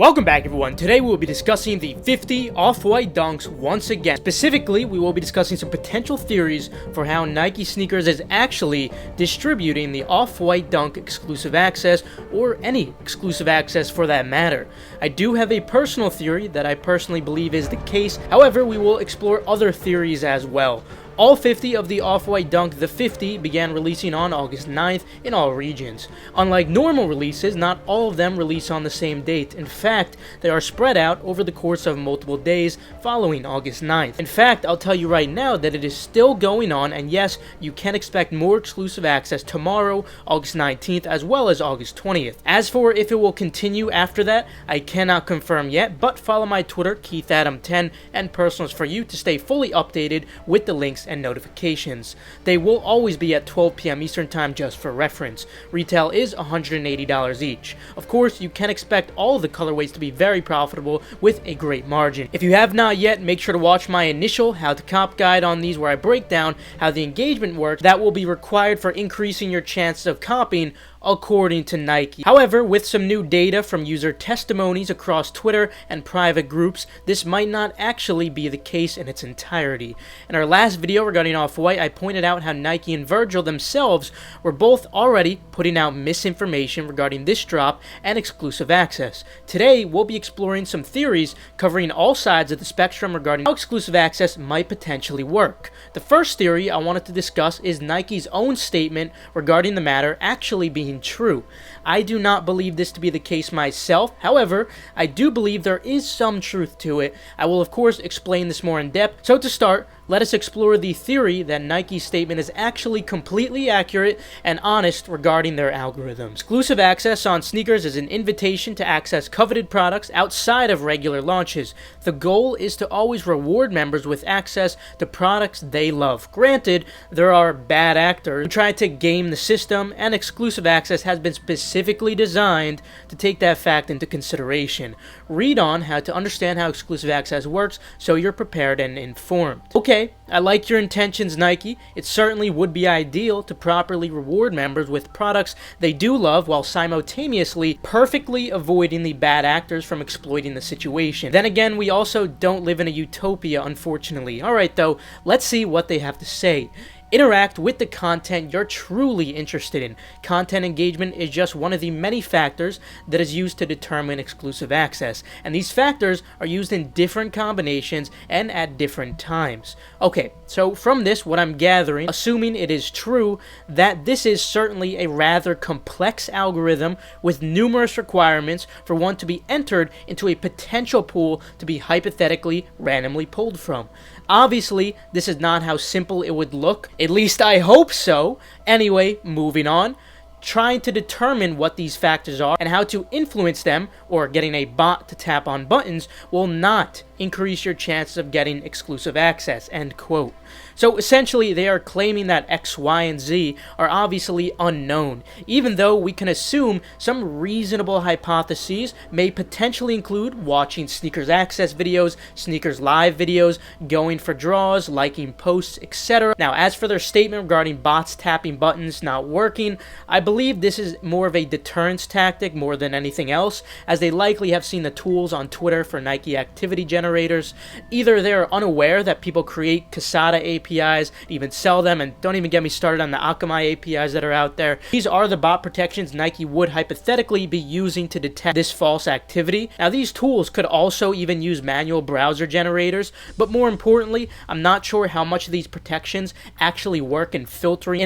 Welcome back everyone. Today we will be discussing the 50 off-white dunks once again. Specifically, we will be discussing some potential theories for how Nike Sneakers is actually distributing the off-white dunk exclusive access, or any exclusive access for that matter. I do have a personal theory that I personally believe is the case. However, we will explore other theories as well. All 50 of the Off-White Dunk, the 50, began releasing on August 9th in all regions. Unlike normal releases, not all of them release on the same date. In fact, they are spread out over the course of multiple days following August 9th. In fact, I'll tell you right now that it is still going on, and yes, you can expect more exclusive access tomorrow, August 19th, as well as August 20th. As for if it will continue after that, I cannot confirm yet, but follow my Twitter, KeithAdam10, and personals for you to stay fully updated with the links and notifications. They will always be at 12 p.m. Eastern Time just for reference. Retail is $180 each. Of course, you can expect all of the colorways to be very profitable with a great margin. If you have not yet, make sure to watch my initial How to Cop guide on these where I break down how the engagement works that will be required for increasing your chances of copying according to Nike. However, with some new data from user testimonies across Twitter and private groups, this might not actually be the case in its entirety. In our last video regarding Off-White, I pointed out how Nike and Virgil themselves were both already putting out misinformation regarding this drop and exclusive access. Today, we'll be exploring some theories covering all sides of the spectrum regarding how exclusive access might potentially work. The first theory I wanted to discuss is Nike's own statement regarding the matter actually being true. I do not believe this to be the case myself. However, I do believe there is some truth to it. I will of course explain this more in depth. So to start, let us explore the theory that Nike's statement is actually completely accurate and honest regarding their algorithms. Exclusive access on sneakers is an invitation to access coveted products outside of regular launches. The goal is to always reward members with access to products they love. Granted, there are bad actors who try to game the system, and exclusive access has been specifically designed to take that fact into consideration. Read on how to understand how exclusive access works so you're prepared and informed. Okay, I like your intentions, Nike. It certainly would be ideal to properly reward members with products they do love while simultaneously perfectly avoiding the bad actors from exploiting the situation. Then again, we also don't live in a utopia, unfortunately. Alright though, let's see what they have to say. Interact with the content you're truly interested in. Content engagement is just one of the many factors that is used to determine exclusive access, and these factors are used in different combinations and at different times. Okay, so from this, what I'm gathering, assuming it is true, that this is certainly a rather complex algorithm with numerous requirements for one to be entered into a potential pool to be hypothetically randomly pulled from. Obviously, this is not how simple it would look. At least I hope so. Anyway, moving on. Trying to determine what these factors are and how to influence them, or getting a bot to tap on buttons, will not increase your chances of getting exclusive access, end quote. So essentially, they are claiming that X, Y, and Z are obviously unknown, even though we can assume some reasonable hypotheses may potentially include watching Sneakers Access videos, Sneakers Live videos, going for draws, liking posts, etc. Now, as for their statement regarding bots tapping buttons not working, I believe this is more of a deterrence tactic more than anything else, as they likely have seen the tools on Twitter for Nike activity generators. Either they're unaware that people create Casada APIs, even sell them, and don't even get me started on the Akamai APIs that are out there. These are the bot protections Nike would hypothetically be using to detect this false activity. Now, these tools could also even use manual browser generators, but more importantly, I'm not sure how much of these protections actually work in filtering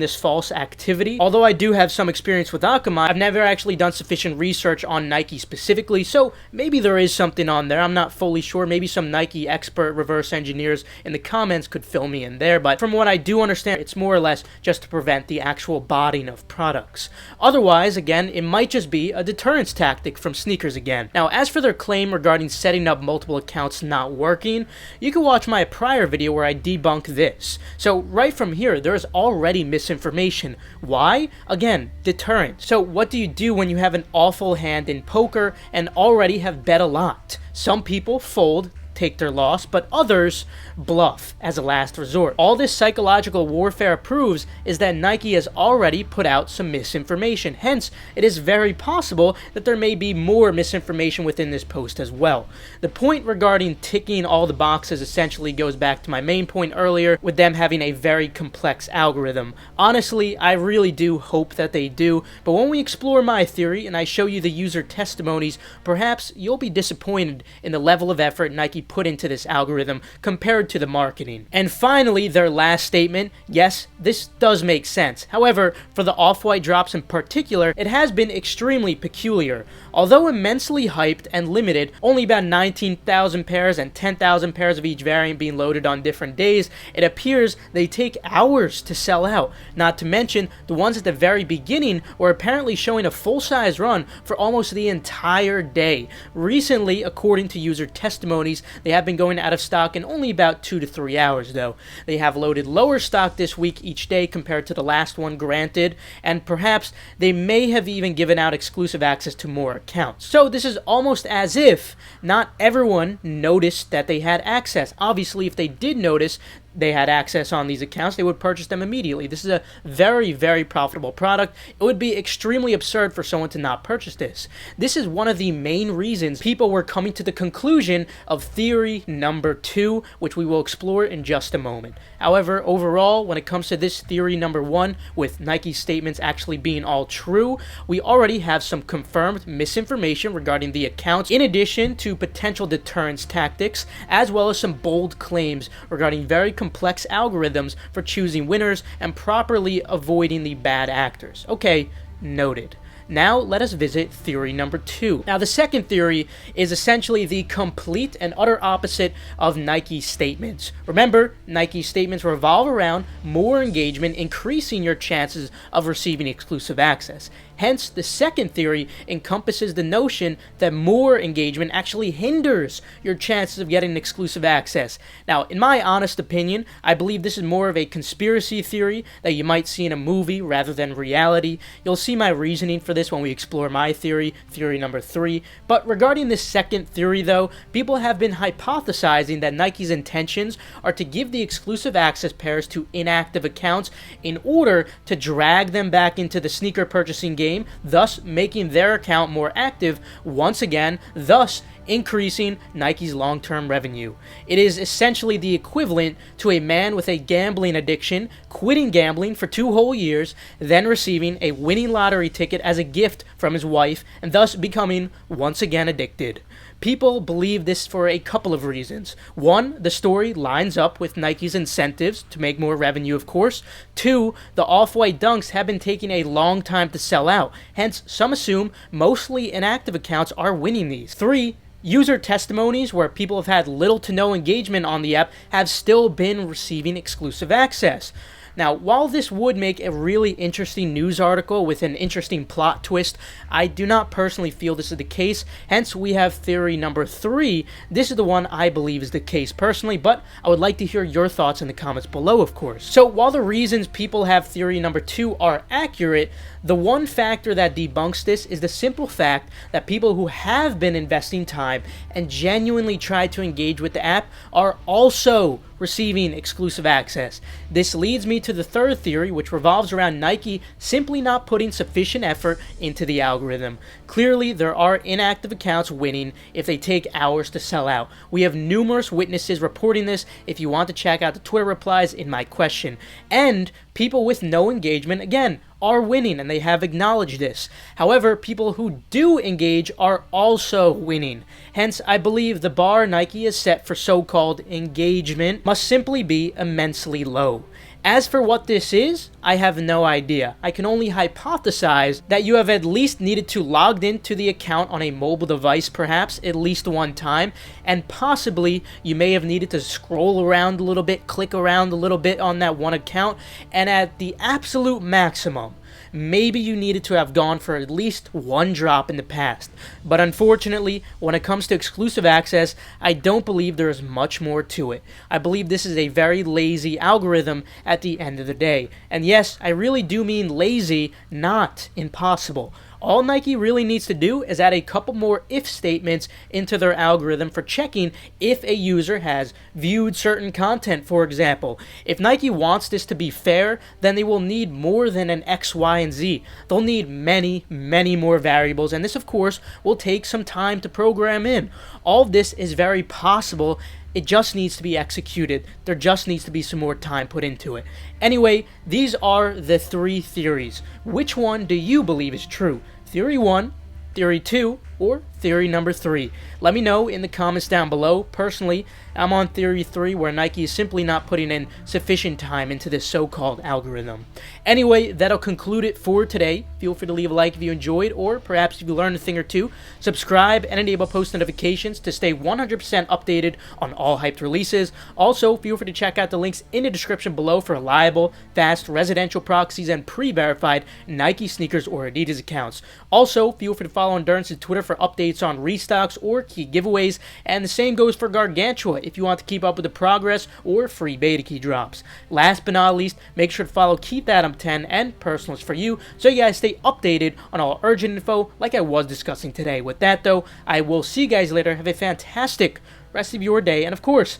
this false activity. Although I do have some experience with Akamai, I've never actually done sufficient research on Nike specifically, so maybe there is something on there. I'm not fully sure. Maybe some Nike expert reverse engineers in the comments could fill me in there, but from what I do understand, it's more or less just to prevent the actual botting of products. Otherwise, again, it might just be a deterrence tactic from sneakers again. Now, as for their claim regarding setting up multiple accounts not working, you can watch my prior video where I debunk this. So right from here, there is already misinformation. Why? Again, deterrence. So what do you do when you have an awful hand in poker and already have bet a lot? Some people fold take their loss, but others bluff as a last resort. All this psychological warfare proves is that Nike has already put out some misinformation. Hence, it is very possible that there may be more misinformation within this post as well. The point regarding ticking all the boxes essentially goes back to my main point earlier with them having a very complex algorithm. Honestly, I really do hope that they do, but when we explore my theory and I show you the user testimonies, perhaps you'll be disappointed in the level of effort Nike put into this algorithm compared to the marketing. And finally, their last statement, yes, this does make sense. However, for the Off-White drops in particular, it has been extremely peculiar. Although immensely hyped and limited, only about 19,000 pairs and 10,000 pairs of each variant being loaded on different days, it appears they take hours to sell out. Not to mention, the ones at the very beginning were apparently showing a full-size run for almost the entire day. Recently, according to user testimonies, they have been going out of stock in only about 2 to 3 hours though. They have loaded lower stock this week each day compared to the last one, granted, and perhaps they may have even given out exclusive access to more accounts. So this is almost as if not everyone noticed that they had access. Obviously, if they did notice they had access on these accounts, they would purchase them immediately. This is a very, very profitable product. It would be extremely absurd for someone to not purchase this. This is one of the main reasons people were coming to the conclusion of theory number 2, which we will explore in just a moment. However, overall, when it comes to this theory number 1, with Nike's statements actually being all true, we already have some confirmed misinformation regarding the accounts, in addition to potential deterrence tactics, as well as some bold claims regarding very complex algorithms for choosing winners and properly avoiding the bad actors. Okay, noted. Now, let us visit theory number 2. Now, the second theory is essentially the complete and utter opposite of Nike's statements. Remember, Nike's statements revolve around more engagement, increasing your chances of receiving exclusive access. Hence, the second theory encompasses the notion that more engagement actually hinders your chances of getting exclusive access. Now, in my honest opinion, I believe this is more of a conspiracy theory that you might see in a movie rather than reality. You'll see my reasoning for this when we explore my theory, theory number 3. But regarding this second theory though, people have been hypothesizing that Nike's intentions are to give the exclusive access pairs to inactive accounts in order to drag them back into the sneaker purchasing game, thus making their account more active once again, thus increasing Nike's long-term revenue. It is essentially the equivalent to a man with a gambling addiction quitting gambling for 2 whole years, then receiving a winning lottery ticket as a gift from his wife, and thus becoming once again addicted. People believe this for a couple of reasons. 1, the story lines up with Nike's incentives to make more revenue, of course. 2, the Off-White Dunks have been taking a long time to sell out. Hence, some assume mostly inactive accounts are winning these. 3, user testimonies where people have had little to no engagement on the app have still been receiving exclusive access. Now, while this would make a really interesting news article with an interesting plot twist, I do not personally feel this is the case. Hence, we have theory number 3. This is the one I believe is the case personally, but I would like to hear your thoughts in the comments below, of course. So, while the reasons people have theory number 2 are accurate, the one factor that debunks this is the simple fact that people who have been investing time and genuinely tried to engage with the app are also receiving exclusive access. This leads me to the third theory, which revolves around Nike simply not putting sufficient effort into the algorithm. Clearly, there are inactive accounts winning if they take hours to sell out. We have numerous witnesses reporting this if you want to check out the Twitter replies in my question. And people with no engagement, again, are winning, and they have acknowledged this. However, people who do engage are also winning. Hence, I believe the bar Nike has set for so-called engagement must simply be immensely low. As for what this is, I have no idea. I can only hypothesize that you have at least needed to log into the account on a mobile device, perhaps, at least one time, and possibly you may have needed to scroll around a little bit, click around a little bit on that one account, and at the absolute maximum, maybe you needed to have gone for at least one drop in the past. But unfortunately, when it comes to exclusive access, I don't believe there is much more to it. I believe this is a very lazy algorithm at the end of the day. And yes, I really do mean lazy, not impossible. All Nike really needs to do is add a couple more if statements into their algorithm for checking if a user has viewed certain content, for example. If Nike wants this to be fair, then they will need more than an X, Y, and Z. They'll need many, many more variables, and this, of course, will take some time to program in. All of this is very possible. It just needs to be executed. There just needs to be some more time put into it. Anyway, these are the 3 theories. Which one do you believe is true? Theory 1, Theory 2, or Theory number 3? Let me know in the comments down below. Personally, I'm on Theory 3, where Nike is simply not putting in sufficient time into this so-called algorithm. Anyway, that'll conclude it for today. Feel free to leave a like if you enjoyed, or perhaps if you learned a thing or two. Subscribe and enable post notifications to stay 100% updated on all hyped releases. Also, feel free to check out the links in the description below for reliable, fast, residential proxies and pre-verified Nike sneakers or Adidas accounts. Also, feel free to follow Endurance's Twitter for updates on restocks or key giveaways, and the same goes for Gargantua if you want to keep up with the progress or free beta key drops. Last but not least, make sure to follow Keep That 10 and Personals for You so you guys stay updated on all urgent info like I was discussing today. With that though, I will see you guys later. Have a fantastic rest of your day, and of course,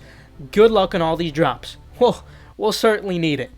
good luck on all these drops. We'll certainly need it.